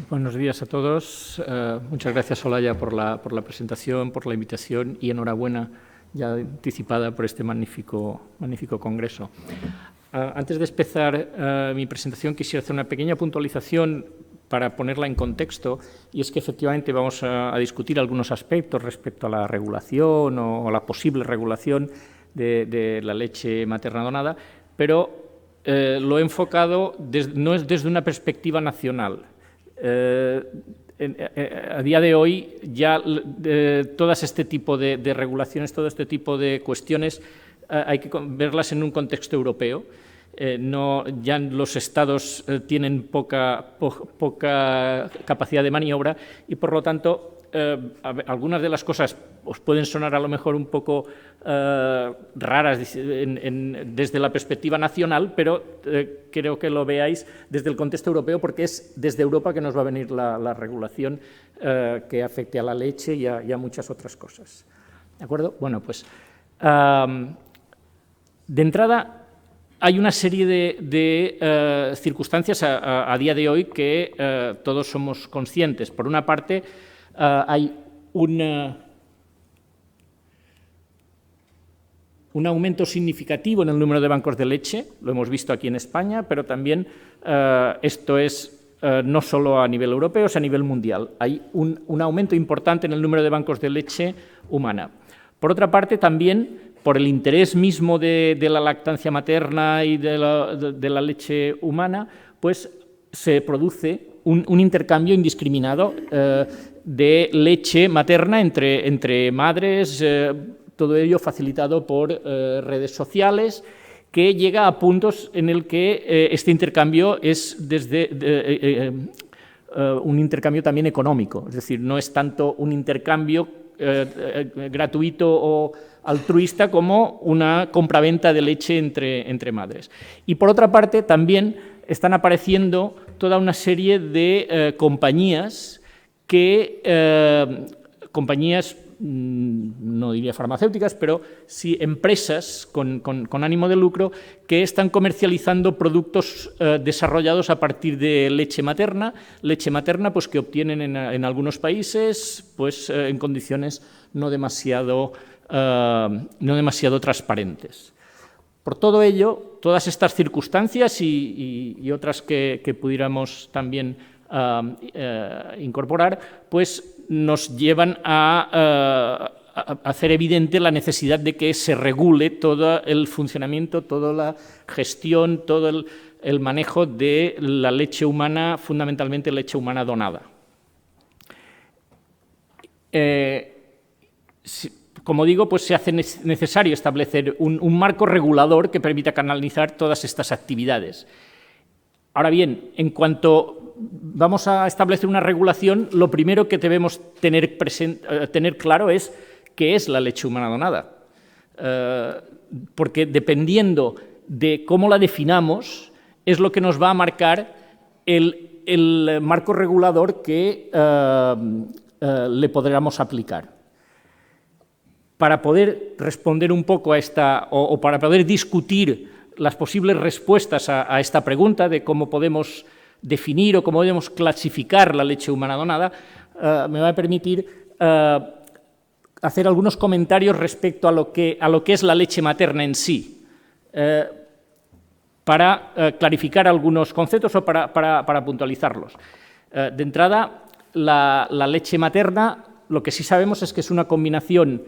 Buenos días a todos. Muchas gracias, Olaya, por la presentación, por la invitación y enhorabuena ya anticipada por este magnífico congreso. Antes de empezar mi presentación, quisiera hacer una pequeña puntualización para ponerla en contexto, y es que efectivamente vamos a discutir algunos aspectos respecto a la regulación o la posible regulación de la leche materna donada, pero lo he enfocado no es desde una perspectiva nacional. A día de hoy ya todas este tipo de regulaciones, todo este tipo de cuestiones hay que verlas en un contexto europeo. Ya los estados tienen poca capacidad de maniobra y, por lo tanto, algunas de las cosas os pueden sonar a lo mejor un poco raras desde la perspectiva nacional, pero creo que lo veáis desde el contexto europeo, porque es desde Europa que nos va a venir la regulación que afecte a la leche y a muchas otras cosas. ¿De acuerdo? Bueno, pues de entrada hay una serie de circunstancias a día de hoy que todos somos conscientes. Por una parte, hay un aumento significativo en el número de bancos de leche, lo hemos visto aquí en España, pero también esto es no solo a nivel europeo, es a nivel mundial. Hay un aumento importante en el número de bancos de leche humana. Por otra parte, también por el interés mismo de la lactancia materna y de la leche humana, pues se produce un intercambio indiscriminado de leche materna entre madres, todo ello facilitado por redes sociales, que llega a puntos en el que este intercambio es desde un intercambio también económico, es decir, no es tanto un intercambio gratuito o altruista como una compraventa de leche entre madres. Y por otra parte, también están apareciendo toda una serie de compañías no diría farmacéuticas, pero sí empresas con ánimo de lucro que están comercializando productos desarrollados a partir de leche materna pues, que obtienen en algunos países pues, en condiciones no demasiado transparentes. Por todo ello, todas estas circunstancias y otras que pudiéramos también incorporar, pues nos llevan a hacer evidente la necesidad de que se regule todo el funcionamiento, toda la gestión, todo el manejo de la leche humana, fundamentalmente leche humana donada. Como digo, pues se hace necesario establecer un marco regulador que permita canalizar todas estas actividades. Ahora bien, en cuanto vamos a establecer una regulación, lo primero que debemos tener claro es qué es la leche humana donada, porque dependiendo de cómo la definamos, es lo que nos va a marcar el marco regulador que le podremos aplicar. Para poder responder un poco a esta, o para poder discutir las posibles respuestas a esta pregunta de cómo podemos definir o cómo podemos clasificar la leche humana donada, me va a permitir hacer algunos comentarios respecto a lo que es la leche materna en sí, para clarificar algunos conceptos o para puntualizarlos. De entrada, la leche materna, lo que sí sabemos es que es una combinación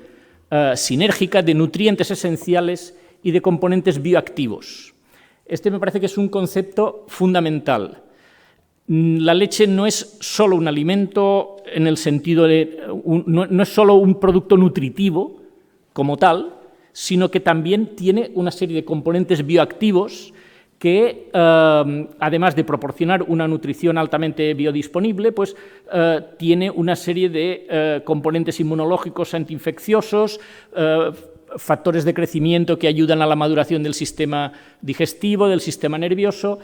sinérgica de nutrientes esenciales y de componentes bioactivos. Este me parece que es un concepto fundamental. La leche no es solo un alimento en el sentido de... no es solo un producto nutritivo como tal, sino que también tiene una serie de componentes bioactivos que, además de proporcionar una nutrición altamente biodisponible, pues tiene una serie de componentes inmunológicos antiinfecciosos, factores de crecimiento que ayudan a la maduración del sistema digestivo, del sistema nervioso,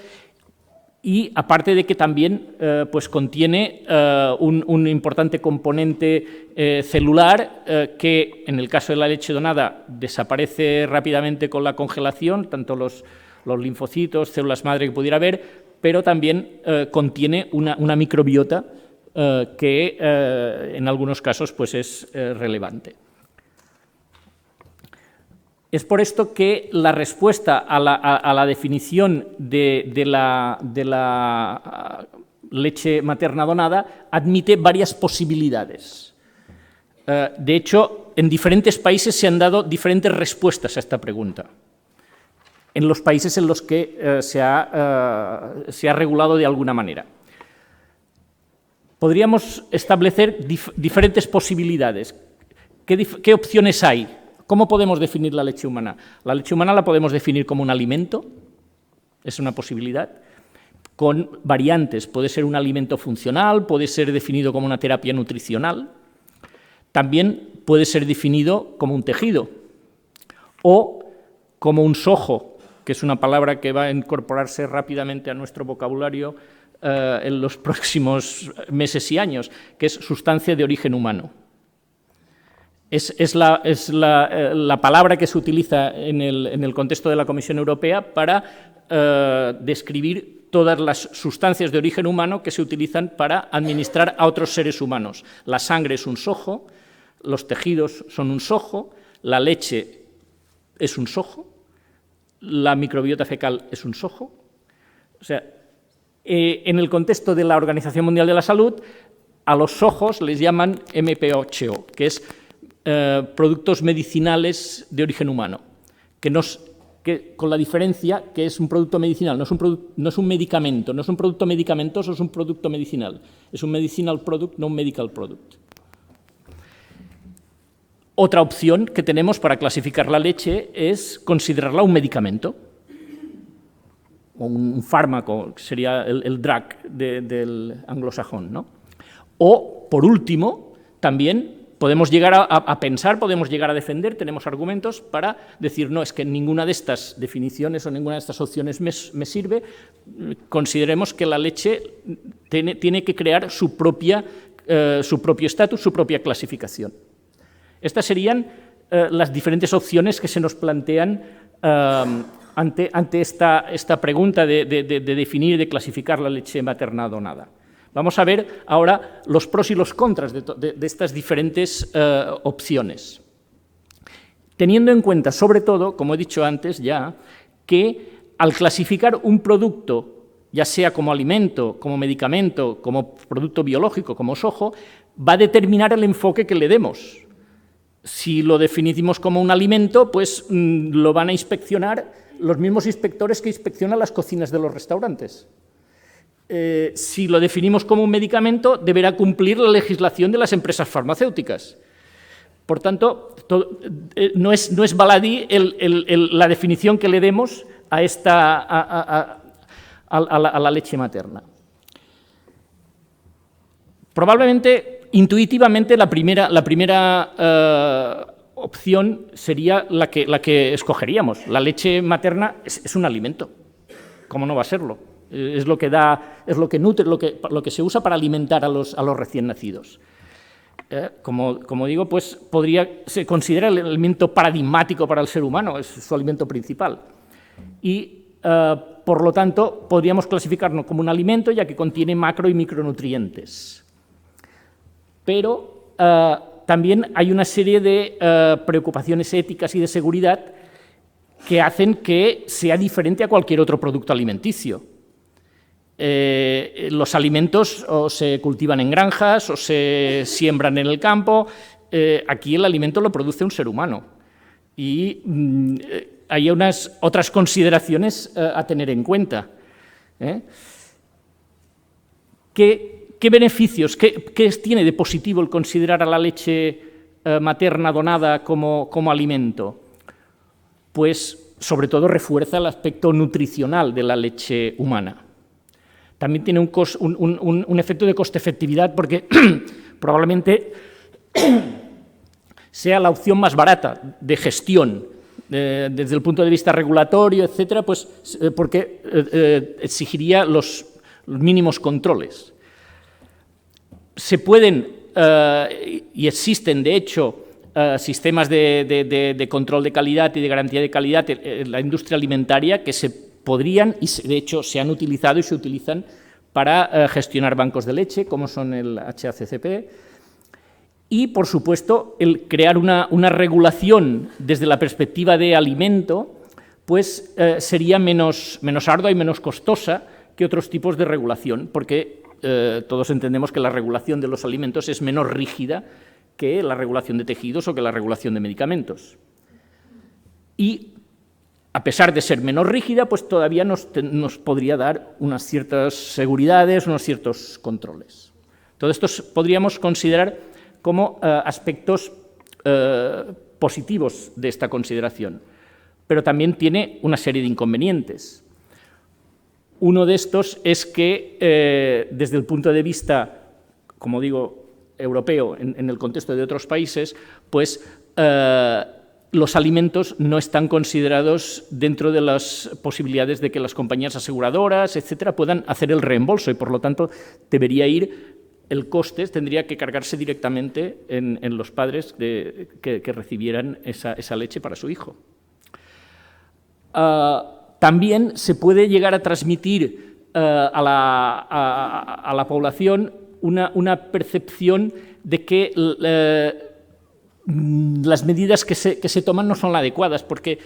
y aparte de que también pues contiene un importante componente celular que, en el caso de la leche donada, desaparece rápidamente con la congelación, tanto los linfocitos, células madre que pudiera haber, pero también contiene una microbiota que en algunos casos pues, es relevante. Es por esto que la respuesta a la definición de la leche materna donada admite varias posibilidades. De hecho, en diferentes países se han dado diferentes respuestas a esta pregunta. En los países en los que se ha regulado de alguna manera. Podríamos establecer diferentes posibilidades. ¿Qué opciones hay? ¿Cómo podemos definir la leche humana? La leche humana la podemos definir como un alimento, es una posibilidad, con variantes. Puede ser un alimento funcional, puede ser definido como una terapia nutricional, también puede ser definido como un tejido o como un sojo, que es una palabra que va a incorporarse rápidamente a nuestro vocabulario en los próximos meses y años, que es sustancia de origen humano. Es la palabra que se utiliza en el contexto de la Comisión Europea para describir todas las sustancias de origen humano que se utilizan para administrar a otros seres humanos. La sangre es un sojo, los tejidos son un sojo, la leche es un sojo, la microbiota fecal es un sojo. O sea, en el contexto de la Organización Mundial de la Salud, a los sojos les llaman MPOCHO, que es productos medicinales de origen humano, con la diferencia que es un producto medicinal, no es un medicamento, no es un producto medicamentoso, es un producto medicinal. Es un medicinal product, no un medical product. Otra opción que tenemos para clasificar la leche es considerarla un medicamento, o un fármaco, que sería el drug del anglosajón, ¿no? O, por último, también podemos llegar a pensar, podemos llegar a defender, tenemos argumentos para decir, no, es que ninguna de estas definiciones o ninguna de estas opciones me sirve, consideremos que la leche tiene que crear su propio estatus, su propia clasificación. Estas serían las diferentes opciones que se nos plantean ante esta pregunta de definir y de clasificar la leche materna donada. Vamos a ver ahora los pros y los contras de estas diferentes opciones. Teniendo en cuenta, sobre todo, como he dicho antes ya, que al clasificar un producto, ya sea como alimento, como medicamento, como producto biológico, como sojo, va a determinar el enfoque que le demos. Si lo definimos como un alimento, pues lo van a inspeccionar los mismos inspectores que inspeccionan las cocinas de los restaurantes. Si lo definimos como un medicamento, deberá cumplir la legislación de las empresas farmacéuticas. Por tanto, no es baladí la definición que le demos a la leche materna. Probablemente, intuitivamente, la primera opción sería la que escogeríamos. La leche materna es un alimento. ¿Cómo no va a serlo? Es lo que nutre, lo que se usa para alimentar a los recién nacidos. Como digo, pues se considera el alimento paradigmático para el ser humano, es su alimento principal. Y, por lo tanto, podríamos clasificarlo como un alimento, ya que contiene macro y micronutrientes. Pero también hay una serie de preocupaciones éticas y de seguridad que hacen que sea diferente a cualquier otro producto alimenticio. Los alimentos o se cultivan en granjas o se siembran en el campo. Aquí el alimento lo produce un ser humano. Y hay unas otras consideraciones a tener en cuenta. ¿Qué beneficios, qué tiene de positivo el considerar a la leche materna donada como alimento? Pues, sobre todo, refuerza el aspecto nutricional de la leche humana. También tiene un efecto de coste-efectividad porque probablemente sea la opción más barata de gestión desde el punto de vista regulatorio, etcétera, pues porque exigiría los mínimos controles. Se pueden, y existen de hecho, sistemas de control de calidad y de garantía de calidad en la industria alimentaria que se podrían, y de hecho se han utilizado y se utilizan para gestionar bancos de leche, como son el HACCP, y, por supuesto, el crear una regulación desde la perspectiva de alimento, pues sería menos ardua y menos costosa que otros tipos de regulación, porque todos entendemos que la regulación de los alimentos es menos rígida que la regulación de tejidos o que la regulación de medicamentos. Y, a pesar de ser menos rígida, pues todavía nos podría dar unas ciertas seguridades, unos ciertos controles. Todo esto podríamos considerar como aspectos positivos de esta consideración, pero también tiene una serie de inconvenientes. Uno de estos es que, desde el punto de vista, como digo, europeo, en el contexto de otros países, pues los alimentos no están considerados dentro de las posibilidades de que las compañías aseguradoras, etcétera, puedan hacer el reembolso y, por lo tanto, debería ir, el coste tendría que cargarse directamente en los padres que recibieran esa leche para su hijo. También se puede llegar a transmitir a la población una percepción de que las medidas que se toman no son las adecuadas, porque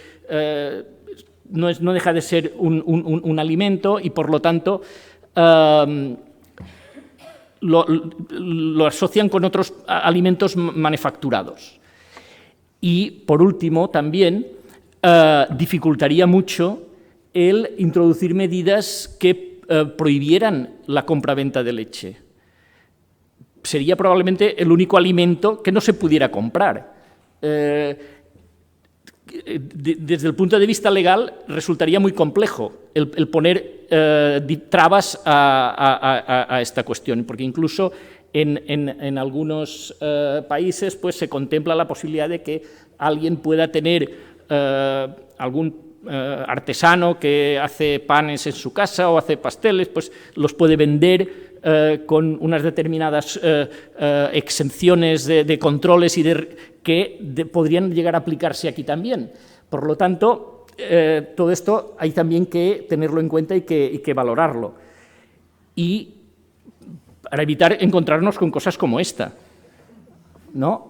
no deja de ser un alimento y, por lo tanto, lo asocian con otros alimentos manufacturados. Y, por último, también dificultaría mucho el introducir medidas que prohibieran la compraventa de leche. Sería probablemente el único alimento que no se pudiera comprar. Desde el punto de vista legal resultaría muy complejo el poner trabas a esta cuestión, porque incluso en algunos países pues, se contempla la posibilidad de que alguien pueda tener algún artesano que hace panes en su casa o hace pasteles, pues los puede vender con unas determinadas exenciones de controles y que podrían llegar a aplicarse aquí también. Por lo tanto, todo esto hay también que tenerlo en cuenta y que valorarlo. Y para evitar encontrarnos con cosas como esta, ¿no?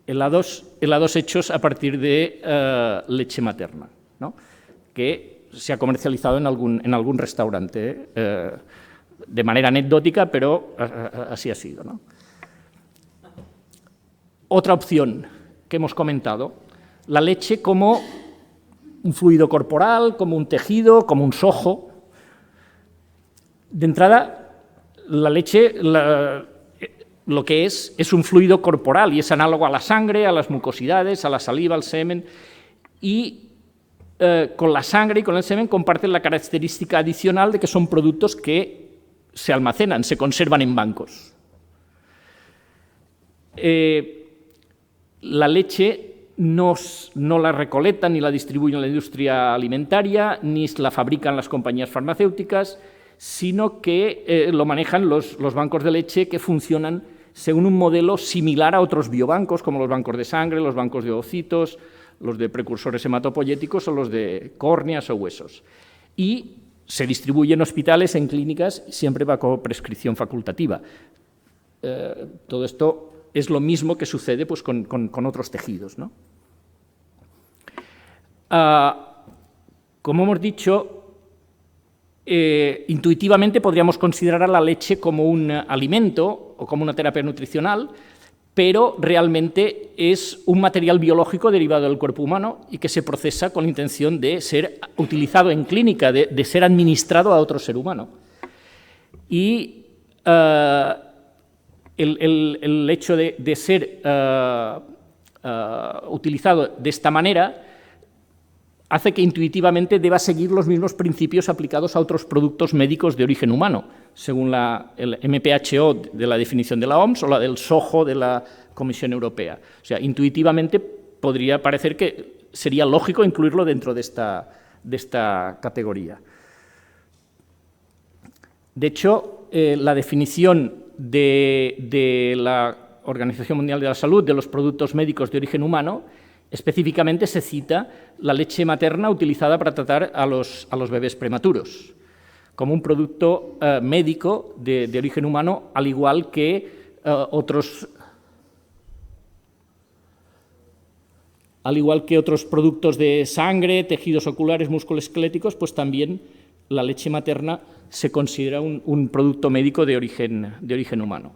Helados hechos a partir de leche materna, ¿no? Que se ha comercializado en algún restaurante, de manera anecdótica, pero así ha sido, ¿no? Otra opción que hemos comentado, la leche como un fluido corporal, como un tejido, como un sojo. De entrada, la leche lo que es un fluido corporal y es análogo a la sangre, a las mucosidades, a la saliva, al semen, y con la sangre y con el semen comparten la característica adicional de que son productos que se almacenan, se conservan en bancos. La leche no la recolectan ni la distribuyen en la industria alimentaria, ni la fabrican las compañías farmacéuticas, sino que lo manejan los bancos de leche que funcionan según un modelo similar a otros biobancos, como los bancos de sangre, los bancos de ovocitos, los de precursores hematopoyéticos o los de córneas o huesos. Y se distribuye en hospitales, en clínicas, siempre bajo prescripción facultativa. Todo esto es lo mismo que sucede pues, con otros tejidos, ¿no? Como hemos dicho, intuitivamente podríamos considerar a la leche como un alimento o como una terapia nutricional, pero realmente es un material biológico derivado del cuerpo humano y que se procesa con la intención de ser utilizado en clínica, de ser administrado a otro ser humano. Y el hecho de ser utilizado de esta manera hace que intuitivamente deba seguir los mismos principios aplicados a otros productos médicos de origen humano, según el MPHO de la definición de la OMS o la del SOHO de la Comisión Europea. O sea, intuitivamente podría parecer que sería lógico incluirlo dentro de esta categoría. De hecho, la definición de la Organización Mundial de la Salud de los productos médicos de origen humano Específicamente se cita la leche materna utilizada para tratar a los bebés prematuros, como un producto médico de origen humano, al igual que otros productos de sangre, tejidos oculares, musculoesqueléticos, pues también la leche materna se considera un producto médico de origen humano.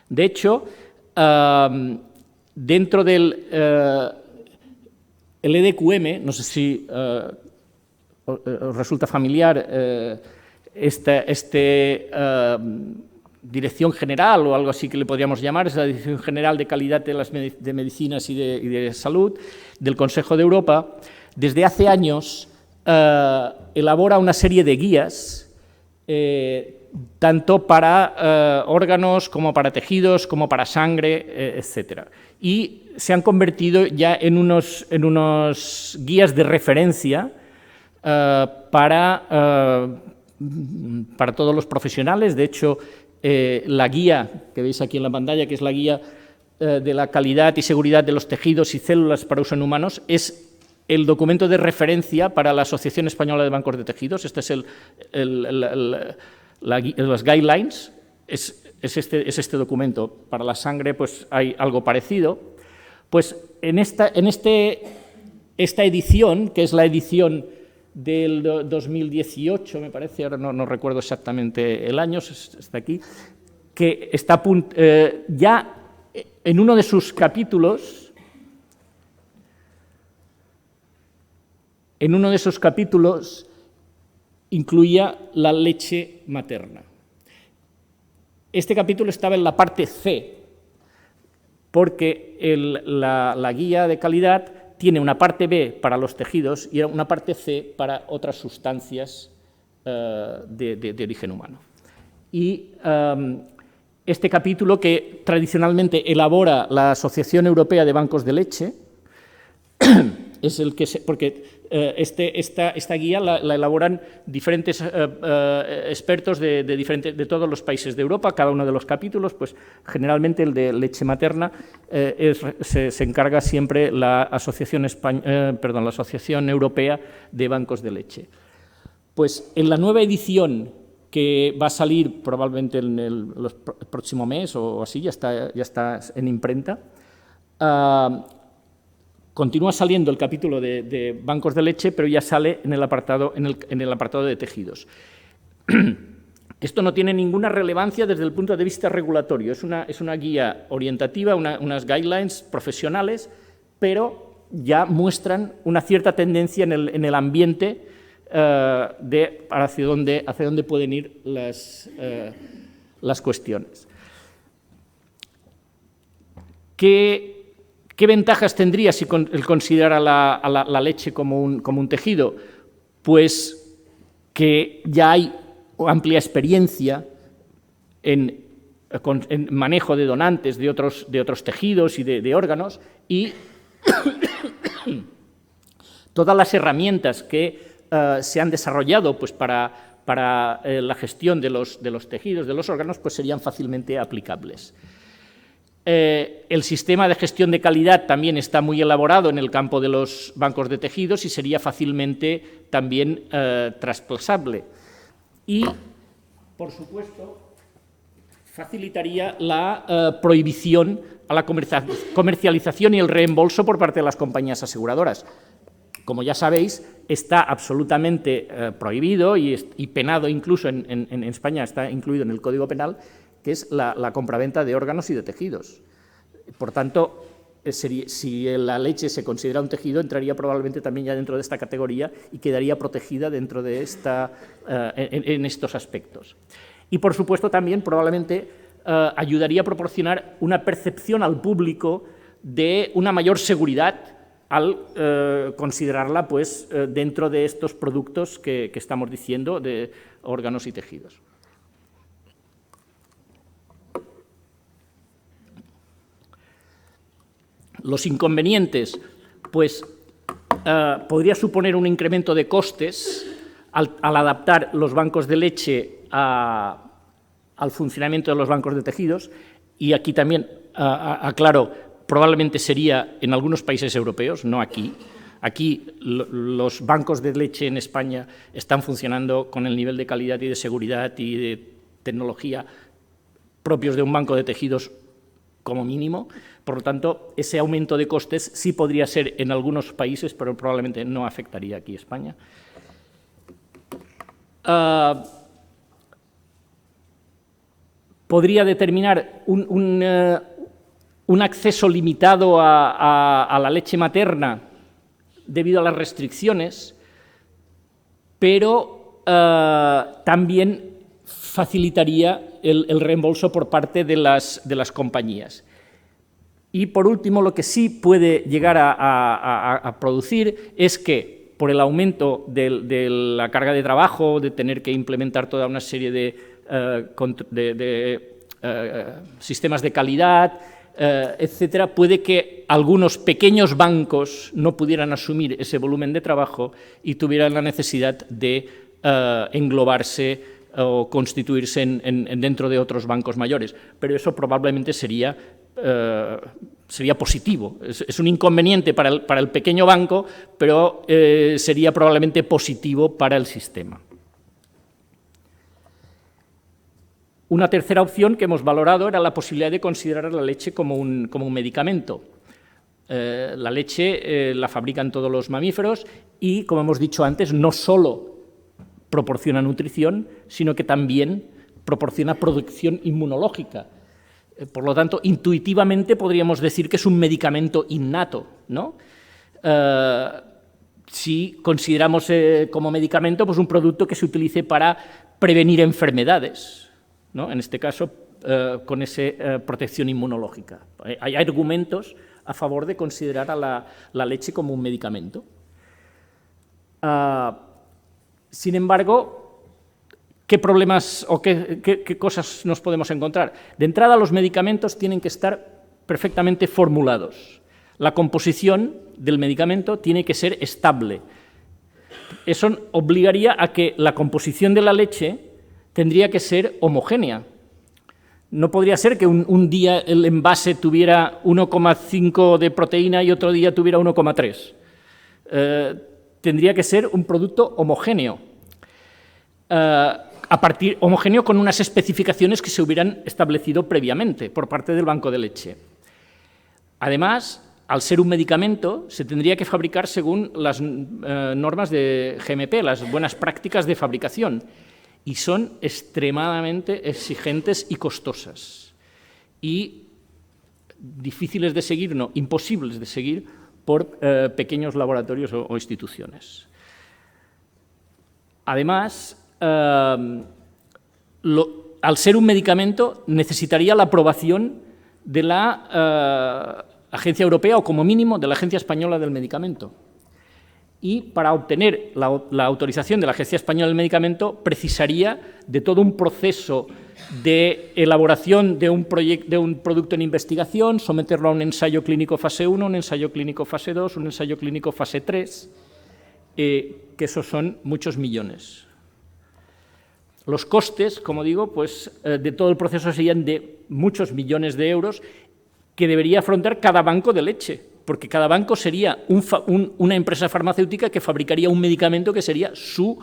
De hecho, dentro del el EDQM, no sé si os resulta familiar Dirección General o algo así que le podríamos llamar, es la Dirección General de Calidad de Medicinas y de Salud del Consejo de Europa, desde hace años elabora una serie de guías, tanto para órganos como para tejidos, como para sangre, etc. Y se han convertido ya en unos guías de referencia para todos los profesionales. De hecho, la guía que veis aquí en la pantalla, que es la guía de la calidad y seguridad de los tejidos y células para uso en humanos, es el documento de referencia para la Asociación Española de Bancos de Tejidos. Este es los guidelines, es este documento. Para la sangre pues hay algo parecido. Pues en esta edición, que es la edición del 2018, me parece, ahora no recuerdo exactamente el año, está aquí, que está ya en uno de sus capítulos, incluía la leche materna. Este capítulo estaba en la parte C, porque la guía de calidad tiene una parte B para los tejidos y una parte C para otras sustancias de origen humano. Y este capítulo, que tradicionalmente elabora la Asociación Europea de Bancos de Leche, es el que porque esta guía la elaboran diferentes expertos de todos los países de Europa. Cada uno de los capítulos, pues generalmente el de leche materna se encarga siempre la Asociación Europea de Bancos de Leche. Pues en la nueva edición, que va a salir probablemente en el próximo mes o así, ya está en imprenta, continúa saliendo el capítulo de bancos de leche, pero ya sale en el apartado de tejidos. Esto no tiene ninguna relevancia desde el punto de vista regulatorio, es una guía orientativa, unas guidelines profesionales, pero ya muestran una cierta tendencia en el ambiente hacia dónde pueden ir las cuestiones. ¿Qué ventajas tendría si el considerara la leche como un tejido? Pues que ya hay amplia experiencia en manejo de donantes de otros tejidos y de órganos, y todas las herramientas que se han desarrollado pues, para la gestión de los tejidos, de los órganos, pues serían fácilmente aplicables. El sistema de gestión de calidad también está muy elaborado en el campo de los bancos de tejidos y sería fácilmente también trasplazable. Y, por supuesto, facilitaría la prohibición a la comercialización y el reembolso por parte de las compañías aseguradoras. Como ya sabéis, está absolutamente prohibido y penado, incluso en España está incluido en el Código Penal, que es la compraventa de órganos y de tejidos. Por tanto, si la leche se considera un tejido, entraría probablemente también ya dentro de esta categoría y quedaría protegida dentro de en estos aspectos. Y, por supuesto, también probablemente ayudaría a proporcionar una percepción al público de una mayor seguridad al considerarla pues, dentro de estos productos que estamos diciendo de órganos y tejidos. Los inconvenientes, pues podría suponer un incremento de costes al adaptar los bancos de leche al funcionamiento de los bancos de tejidos, y aquí también aclaro, probablemente sería en algunos países europeos, no aquí. Aquí los bancos de leche en España están funcionando con el nivel de calidad y de seguridad y de tecnología propios de un banco de tejidos como mínimo. Por lo tanto, ese aumento de costes sí podría ser en algunos países, pero probablemente no afectaría aquí a España. Podría determinar un acceso limitado a la leche materna debido a las restricciones, pero también facilitaría el reembolso por parte de las compañías. Y, por último, lo que sí puede llegar a producir es que, por el aumento de la carga de trabajo, de tener que implementar toda una serie de sistemas de calidad, etcétera, puede que algunos pequeños bancos no pudieran asumir ese volumen de trabajo y tuvieran la necesidad de englobarse o constituirse dentro de otros bancos mayores. Pero eso probablemente sería positivo. Es un inconveniente para el pequeño banco, pero sería probablemente positivo para el sistema. Una tercera opción que hemos valorado era la posibilidad de considerar la leche como un medicamento. La leche la fabrican todos los mamíferos y, como hemos dicho antes, no solo proporciona nutrición, sino que también proporciona producción inmunológica. Por lo tanto, intuitivamente podríamos decir que es un medicamento innato, ¿no? Si consideramos como medicamento pues un producto que se utilice para prevenir enfermedades, ¿no? En este caso, con esa protección inmunológica. Hay argumentos a favor de considerar a la leche como un medicamento. Sin embargo, ¿qué problemas o qué cosas nos podemos encontrar? De entrada, los medicamentos tienen que estar perfectamente formulados. La composición del medicamento tiene que ser estable. Eso obligaría a que la composición de la leche tendría que ser homogénea. No podría ser que un día el envase tuviera 1,5 de proteína y otro día tuviera 1,3. Tendría que ser un producto homogéneo. Homogéneo con unas especificaciones que se hubieran establecido previamente por parte del banco de leche. Además, al ser un medicamento, se tendría que fabricar según las normas de GMP, las buenas prácticas de fabricación, y son extremadamente exigentes y costosas, y difíciles de seguir, no, imposibles de seguir por pequeños laboratorios o instituciones. Además, al ser un medicamento, necesitaría la aprobación de la Agencia Europea o, como mínimo, de la Agencia Española del Medicamento. Y para obtener la autorización de la Agencia Española del Medicamento precisaría de todo un proceso de elaboración de un producto en investigación, someterlo a un ensayo clínico fase 1, un ensayo clínico fase 2, un ensayo clínico fase 3, que esos son muchos millones. Los costes, como digo, pues, de todo el proceso serían de muchos millones de euros que debería afrontar cada banco de leche, porque cada banco sería una empresa farmacéutica que fabricaría un medicamento que sería su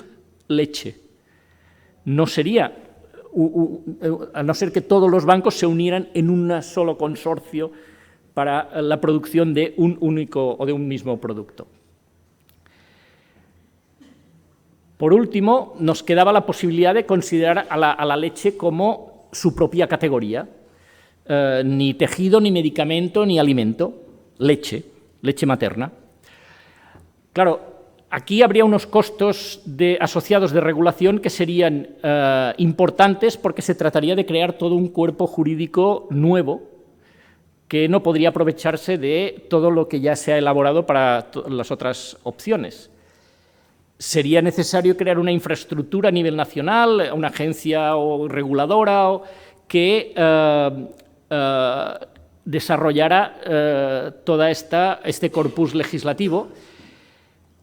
leche. No sería, a no ser que todos los bancos se unieran en un solo consorcio para la producción de un único o de un mismo producto. Por último, nos quedaba la posibilidad de considerar a la leche como su propia categoría. Ni tejido, ni medicamento, ni alimento. Leche materna. Claro, aquí habría unos costos asociados de regulación que serían importantes porque se trataría de crear todo un cuerpo jurídico nuevo que no podría aprovecharse de todo lo que ya se ha elaborado para las otras opciones. Sería necesario crear una infraestructura a nivel nacional, una agencia reguladora que desarrollara todo este corpus legislativo.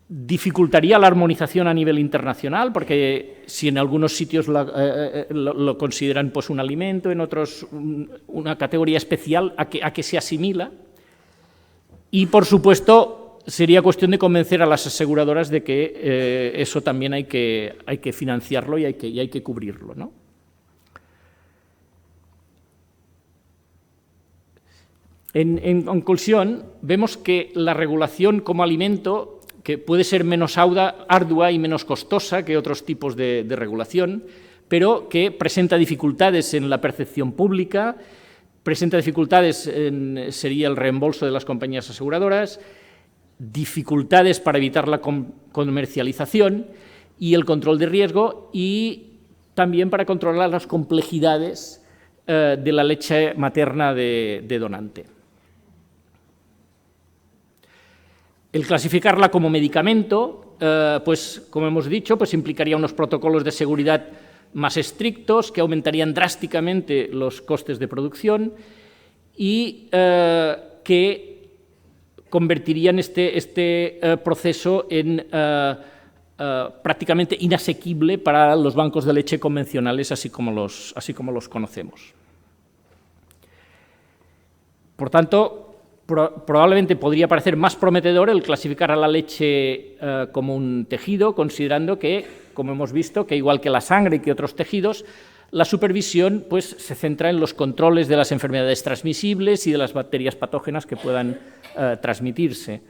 Dificultaría la armonización a nivel internacional, porque si en algunos sitios lo consideran pues un alimento, en otros una categoría especial a que se asimila, Y, por supuesto, sería cuestión de convencer a las aseguradoras de que eso también hay que financiarlo y hay que cubrirlo, ¿no? En conclusión, vemos que la regulación como alimento, que puede ser menos ardua y menos costosa que otros tipos de regulación, pero que presenta dificultades en la percepción pública, presenta dificultades sería el reembolso de las compañías aseguradoras, dificultades para evitar la comercialización y el control de riesgo, y también para controlar las complejidades de la leche materna de donante. El clasificarla como medicamento, pues, como hemos dicho, pues implicaría unos protocolos de seguridad más estrictos que aumentarían drásticamente los costes de producción y que convertirían este proceso en prácticamente inasequible para los bancos de leche convencionales, así como los conocemos. Por tanto, probablemente podría parecer más prometedor el clasificar a la leche como un tejido, considerando que, como hemos visto, que igual que la sangre y que otros tejidos, la supervisión pues, se centra en los controles de las enfermedades transmisibles y de las bacterias patógenas que puedan transmitirse.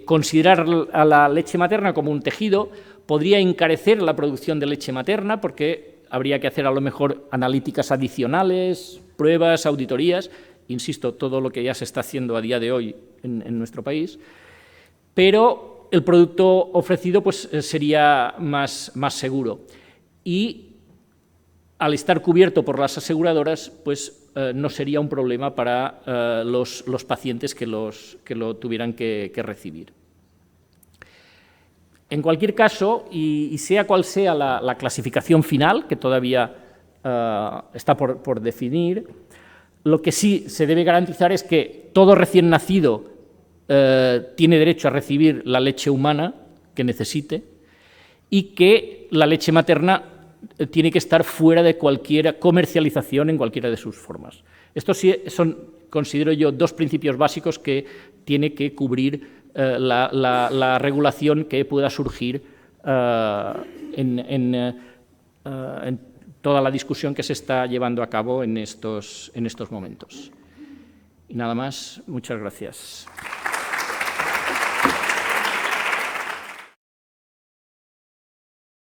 Considerar a la leche materna como un tejido podría encarecer la producción de leche materna, porque habría que hacer a lo mejor analíticas adicionales, pruebas, auditorías, insisto, todo lo que ya se está haciendo a día de hoy en nuestro país, pero el producto ofrecido pues, sería más seguro. Y al estar cubierto por las aseguradoras, pues no sería un problema para los pacientes que lo tuvieran que recibir. En cualquier caso, y sea cual sea la clasificación final, que todavía está por definir, lo que sí se debe garantizar es que todo recién nacido tiene derecho a recibir la leche humana que necesite y que la leche materna tiene que estar fuera de cualquier comercialización en cualquiera de sus formas. Estos sí son, considero yo, dos principios básicos que tiene que cubrir la regulación que pueda surgir en toda la discusión que se está llevando a cabo en estos momentos. Y nada más, muchas gracias.